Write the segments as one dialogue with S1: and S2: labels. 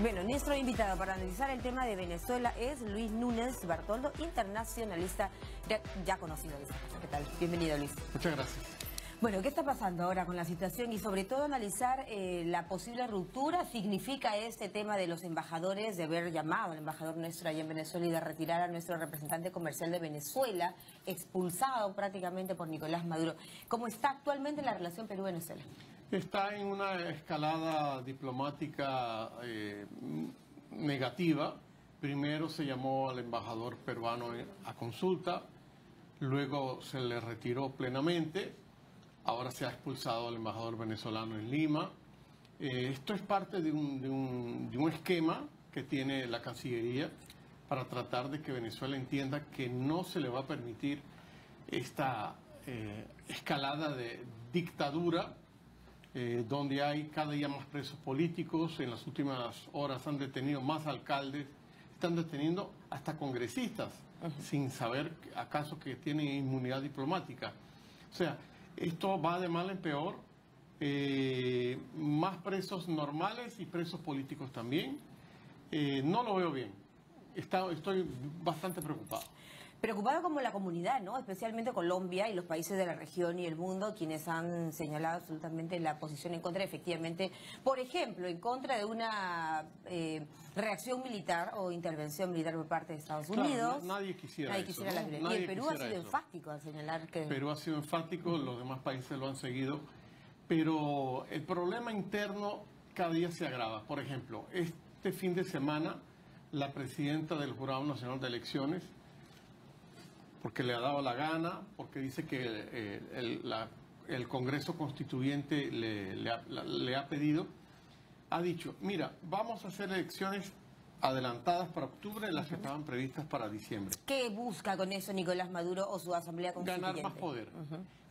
S1: Bueno, nuestro invitado para analizar el tema de Venezuela es Luis Núñez Bartoldo, internacionalista ya conocido. ¿Qué tal? Bienvenido, Luis.
S2: Muchas gracias.
S1: Bueno, ¿qué está pasando ahora con la situación? Y sobre todo analizar la posible ruptura. ¿Significa este tema de los embajadores, de haber llamado al embajador nuestro allá en Venezuela y de retirar a nuestro representante comercial de Venezuela, expulsado prácticamente por Nicolás Maduro? ¿Cómo está actualmente la relación Perú-Venezuela?
S2: Está en una escalada diplomática negativa. Primero se llamó al embajador peruano a consulta, luego se le retiró plenamente, ahora se ha expulsado al embajador venezolano en Lima. Esto es parte de un esquema que tiene la Cancillería para tratar de que Venezuela entienda que no se le va a permitir esta escalada de dictadura, donde hay cada día más presos políticos. En las últimas horas han detenido más alcaldes, están deteniendo hasta congresistas, sin saber acaso que tienen inmunidad diplomática. O sea, esto va de mal en peor, más presos normales y presos políticos también. No lo veo bien, estoy bastante preocupado.
S1: Preocupado como la comunidad, ¿no? Especialmente Colombia y los países de la región y el mundo, quienes han señalado absolutamente la posición en contra, efectivamente, por ejemplo, en contra de una reacción militar o intervención militar por parte de Estados Unidos.
S2: Claro, nadie quisiera eso, ¿no?
S1: la violencia. Y el Perú ha sido enfático al señalar que...
S2: Perú ha sido enfático, los demás países lo han seguido, pero el problema interno cada día se agrava. Por ejemplo, este fin de semana, la presidenta del Jurado Nacional de Elecciones, porque le ha dado la gana, porque dice que el Congreso Constituyente le ha pedido, ha dicho, mira, vamos a hacer elecciones adelantadas para octubre, las que estaban previstas para diciembre.
S1: ¿Qué busca con eso Nicolás Maduro o su Asamblea Constituyente?
S2: Ganar más poder.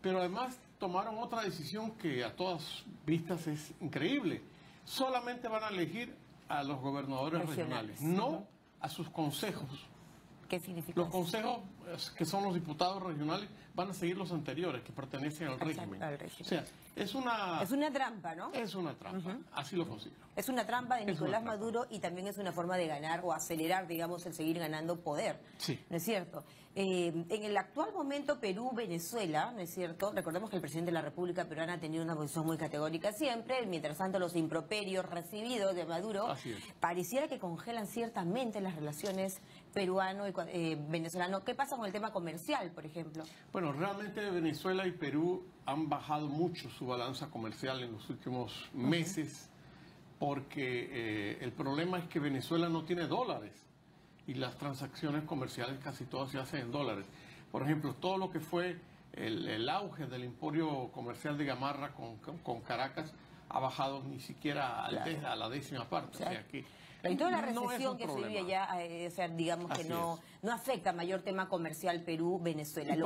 S2: Pero además tomaron otra decisión que a todas vistas es increíble. Solamente van a elegir a los gobernadores regionales, no a sus consejos.
S1: ¿Qué significa
S2: los consejos, que son los diputados regionales, van a seguir los anteriores, que pertenecen al régimen. O sea, es una
S1: trampa, ¿no?
S2: Es una trampa, así lo considero.
S1: Es una trampa de Nicolás Maduro y también es una forma de ganar o acelerar, digamos, el seguir ganando poder.
S2: Sí.
S1: ¿No es cierto? En el actual momento Perú-Venezuela, ¿no es cierto? Recordemos que el presidente de la República Peruana ha tenido una posición muy categórica siempre. Mientras tanto, los improperios recibidos de Maduro pareciera que congelan ciertamente las relaciones peruano y venezolano. ¿Qué pasa con el tema comercial, por ejemplo?
S2: Bueno, realmente Venezuela y Perú han bajado mucho su balanza comercial en los últimos meses, porque el problema es que Venezuela no tiene dólares y las transacciones comerciales casi todas se hacen en dólares. Por ejemplo, todo lo que fue el auge del emporio comercial de Gamarra con Caracas ha bajado ni siquiera a la décima parte. O sea, que
S1: y toda la recesión que se vive allá, o sea, digamos que no afecta mayor tema comercial Perú-Venezuela.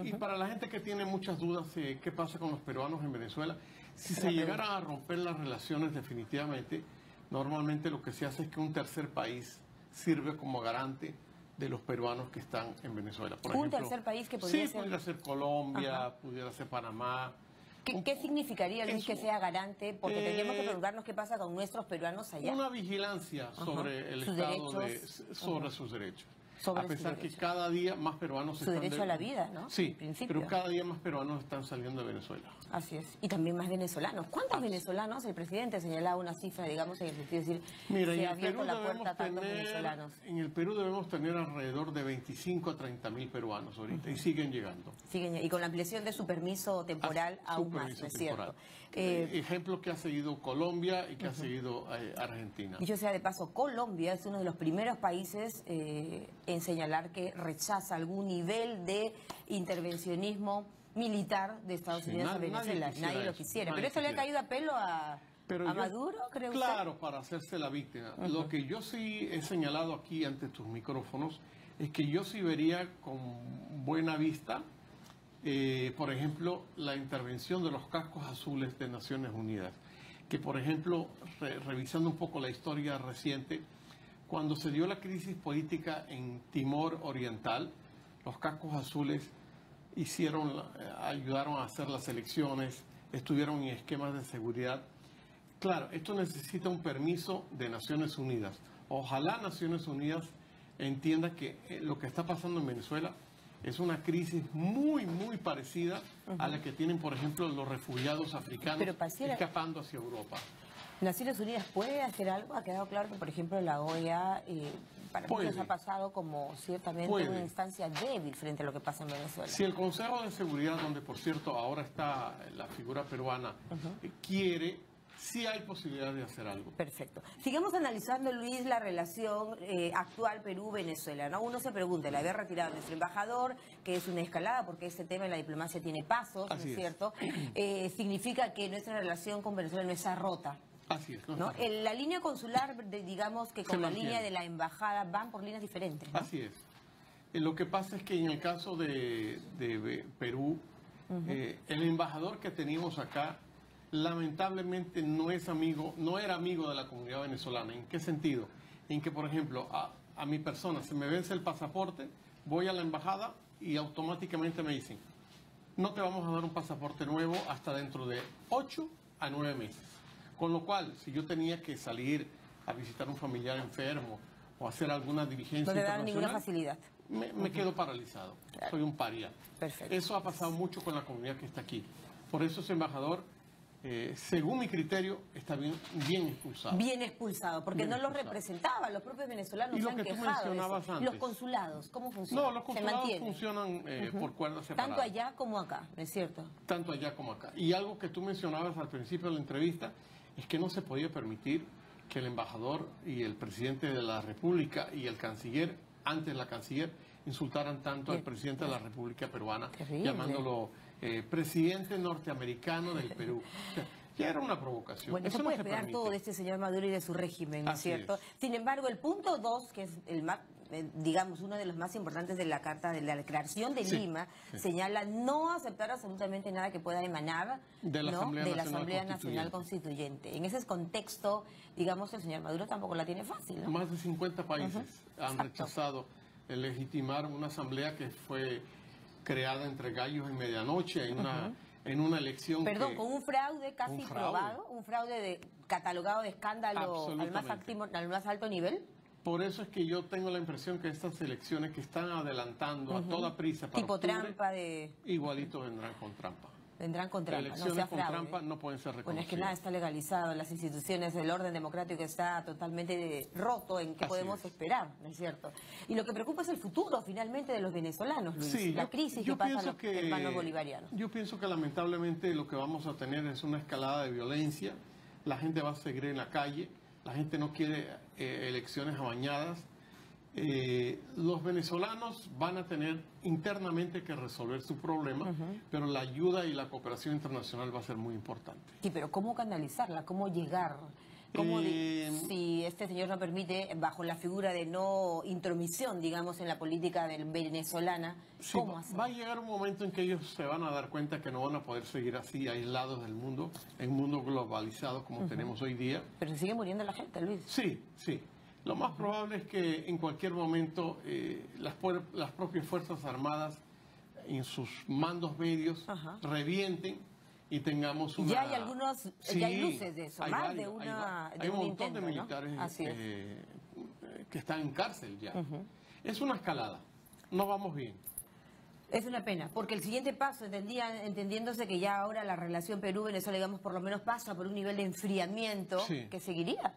S2: Y para la gente que tiene muchas dudas de qué pasa con los peruanos en Venezuela, si se llegaran a romper las relaciones definitivamente, normalmente lo que se hace es que un tercer país sirve como garante de los peruanos que están en Venezuela. Por ejemplo,
S1: tercer país que podría ser...
S2: pudiera ser Colombia, pudiera ser Panamá.
S1: ¿Qué significaría, Luis, que sea garante? Porque tendríamos que preguntarnos qué pasa con nuestros peruanos allá.
S2: Una vigilancia sobre el Estado, sobre sus derechos. A pesar que cada día más peruanos
S1: están... Su derecho a la vida, ¿no?
S2: Sí, pero cada día más peruanos están saliendo de Venezuela.
S1: Así es. Y también más venezolanos. ¿Cuántos venezolanos? El presidente señalaba una cifra, digamos, en el sentido de decir, se ha abierto la puerta a tantos venezolanos.
S2: En el Perú debemos tener alrededor de 25 a 30 mil peruanos ahorita, y siguen llegando.
S1: Y con la ampliación de su permiso temporal aún más, ¿no es cierto?
S2: Ejemplo que ha seguido Colombia y que ha seguido Argentina.
S1: Y yo sea de paso, Colombia es uno de los primeros países en señalar que rechaza algún nivel de intervencionismo militar de Estados Unidos en Venezuela. Nadie lo quisiera. Pero esto le ha caído a pelo a Maduro, creo que.
S2: Claro, para hacerse la víctima. Lo que yo sí he señalado aquí ante tus micrófonos es que yo sí vería con buena vista, por ejemplo, la intervención de los cascos azules de Naciones Unidas. Que, por ejemplo, revisando un poco la historia reciente, cuando se dio la crisis política en Timor Oriental, los cascos azules ayudaron a hacer las elecciones, estuvieron en esquemas de seguridad. Claro, esto necesita un permiso de Naciones Unidas. Ojalá Naciones Unidas entienda que lo que está pasando en Venezuela es una crisis muy, muy parecida a la que tienen, por ejemplo, los refugiados africanos escapando hacia Europa.
S1: ¿Naciones Unidas puede hacer algo? Ha quedado claro que, por ejemplo, la OEA para muchos ha pasado como ciertamente una instancia débil frente a lo que pasa en Venezuela.
S2: Si el Consejo de Seguridad, donde por cierto ahora está la figura peruana, quiere, sí hay posibilidad de hacer algo.
S1: Perfecto. Sigamos analizando, Luis, la relación actual Perú-Venezuela, ¿no? Uno se pregunta, el haber retirado a nuestro embajador, que es una escalada, porque este tema en la diplomacia tiene pasos, ¿no es cierto? Significa que nuestra relación con Venezuela no está rota.
S2: Así es.
S1: ¿No? La línea consular, digamos que con la línea de la embajada van por líneas diferentes, ¿no?
S2: Así es. Lo que pasa es que en el caso de Perú, el embajador que teníamos acá, lamentablemente no era amigo de la comunidad venezolana. ¿En qué sentido? En que, por ejemplo, a mi persona se me vence el pasaporte, voy a la embajada y automáticamente me dicen, no te vamos a dar un pasaporte nuevo hasta dentro de 8 a 9 meses. Con lo cual, si yo tenía que salir a visitar a un familiar enfermo o hacer alguna diligencia
S1: no le dan ninguna facilidad.
S2: Me quedo paralizado. Claro. Soy un paria.
S1: Perfecto.
S2: Eso ha pasado mucho con la comunidad que está aquí. Por eso ese embajador, según mi criterio, está bien expulsado.
S1: Bien expulsado, porque no lo representaba. Los propios venezolanos se han quejado de eso.
S2: Antes.
S1: ¿Los consulados cómo funcionan?
S2: No, los consulados funcionan por cuerdas separadas.
S1: Tanto allá como acá, ¿no es cierto?
S2: Tanto allá como acá. Y algo que tú mencionabas al principio de la entrevista es que no se podía permitir que el embajador y el presidente de la República y el canciller, antes la canciller, insultaran tanto al presidente de la República Peruana, llamándolo presidente norteamericano del Perú. O sea, ya era una provocación.
S1: Bueno, eso puede esperar todo de este señor Maduro y de su régimen, ¿no es cierto? Sin embargo, el punto 2, que es el más, digamos, uno de los más importantes de la Carta de la Declaración de Lima, señala no aceptar absolutamente nada que pueda emanar
S2: de la
S1: Asamblea Nacional Constituyente. En ese contexto, digamos, el señor Maduro tampoco la tiene fácil, ¿no?
S2: Más de 50 países han rechazado el legitimar una asamblea que fue creada entre gallos y medianoche en una elección.
S1: Perdón, con un fraude casi probado, un fraude catalogado de escándalo al más alto nivel.
S2: Por eso es que yo tengo la impresión que estas elecciones que están adelantando a toda prisa para
S1: tipo
S2: octubre,
S1: trampa de...
S2: igualito vendrán con trampa.
S1: Vendrán con trampa,
S2: elecciones con trampa no pueden ser reconocidas.
S1: Bueno, es que nada está legalizado, las instituciones, el orden democrático está totalmente roto. ¿En qué podemos esperar, no es cierto? Y lo que preocupa es el futuro, finalmente, de los venezolanos, Luis.
S2: Sí,
S1: la crisis que pasa a los hermanos bolivarianos.
S2: Yo pienso que lamentablemente lo que vamos a tener es una escalada de violencia. La gente va a seguir en la calle, la gente no quiere elecciones amañadas. Los venezolanos van a tener internamente que resolver su problema, pero la ayuda y la cooperación internacional va a ser muy importante.
S1: Sí, pero ¿cómo canalizarla? ¿Cómo llegar? Si este señor no permite, bajo la figura de no intromisión, digamos, en la política venezolana, ¿cómo hacer?
S2: Va a llegar un momento en que ellos se van a dar cuenta que no van a poder seguir así, aislados del mundo, en un mundo globalizado como tenemos hoy día.
S1: Pero se sigue muriendo la gente, Luis.
S2: Sí. Lo más probable es que en cualquier momento las propias Fuerzas Armadas en sus mandos medios revienten y tengamos una...
S1: Ya hay algunos, ya hay luces de eso, más de una...
S2: Hay un montón
S1: intento,
S2: de militares que están en cárcel ya. Es una escalada, no vamos bien.
S1: Es una pena, porque el siguiente paso, entendiéndose que ya ahora la relación Perú-Venezuela, digamos, por lo menos pasa por un nivel de enfriamiento que seguiría.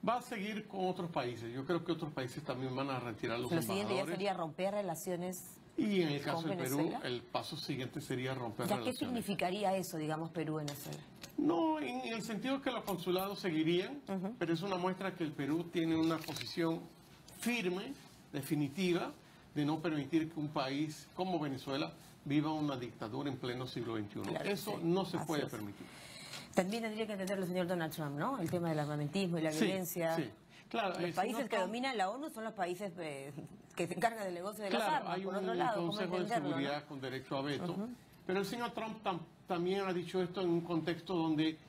S2: Va a seguir con otros países. Yo creo que otros países también van a retirar los embajadores.
S1: Lo siguiente ya sería romper relaciones.
S2: Y en el caso de Perú, el paso siguiente sería romper relaciones.
S1: ¿Qué significaría eso, digamos, Perú-Venezuela?
S2: No, en el sentido que los consulados seguirían, pero es una muestra que el Perú tiene una posición firme, definitiva, de no permitir que un país como Venezuela viva una dictadura en pleno siglo XXI. Claro, eso no se puede permitir.
S1: También tendría que entenderlo el señor Donald Trump, ¿no? El tema del armamentismo y la violencia.
S2: Sí. Claro,
S1: los países que dominan la ONU son los países que se encargan del negocio de las armas.
S2: Hay un Consejo de Seguridad con derecho a veto. Pero el señor Trump también ha dicho esto en un contexto donde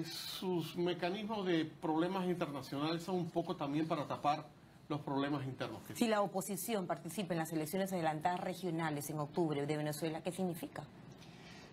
S2: sus mecanismos de problemas internacionales son un poco también para tapar los problemas internos.
S1: Si la oposición participa en las elecciones adelantadas regionales en octubre de Venezuela, ¿qué significa?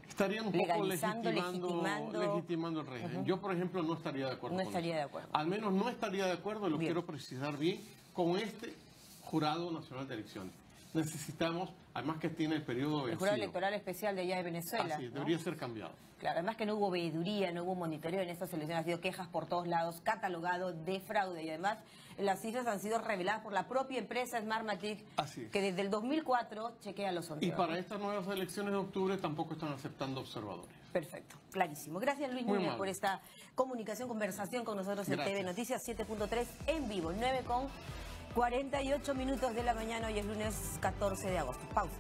S2: Estarían un poco legitimando el régimen.
S1: Uh-huh.
S2: Yo, por ejemplo, no estaría de acuerdo con
S1: estaría
S2: eso.
S1: de acuerdo.
S2: Al menos no estaría de acuerdo, lo quiero precisar bien, con este Jurado Nacional de Elecciones. Necesitamos, además que tiene el periodo vencido.
S1: El Jurado Electoral Especial de allá de Venezuela.
S2: Así, debería ser cambiado.
S1: Claro, además que no hubo veeduría, no hubo monitoreo en estas elecciones, ha habido quejas por todos lados, catalogado de fraude, y además las cifras han sido reveladas por la propia empresa Smartmatic, que desde el 2004 chequea los sondeos.
S2: Y para estas nuevas elecciones de octubre tampoco están aceptando observadores.
S1: Perfecto, clarísimo. Gracias, Luis Núñez, por esta conversación con nosotros en TV Noticias 7.3 en vivo, 9:48 de la mañana, hoy es lunes 14 de agosto. Pausa.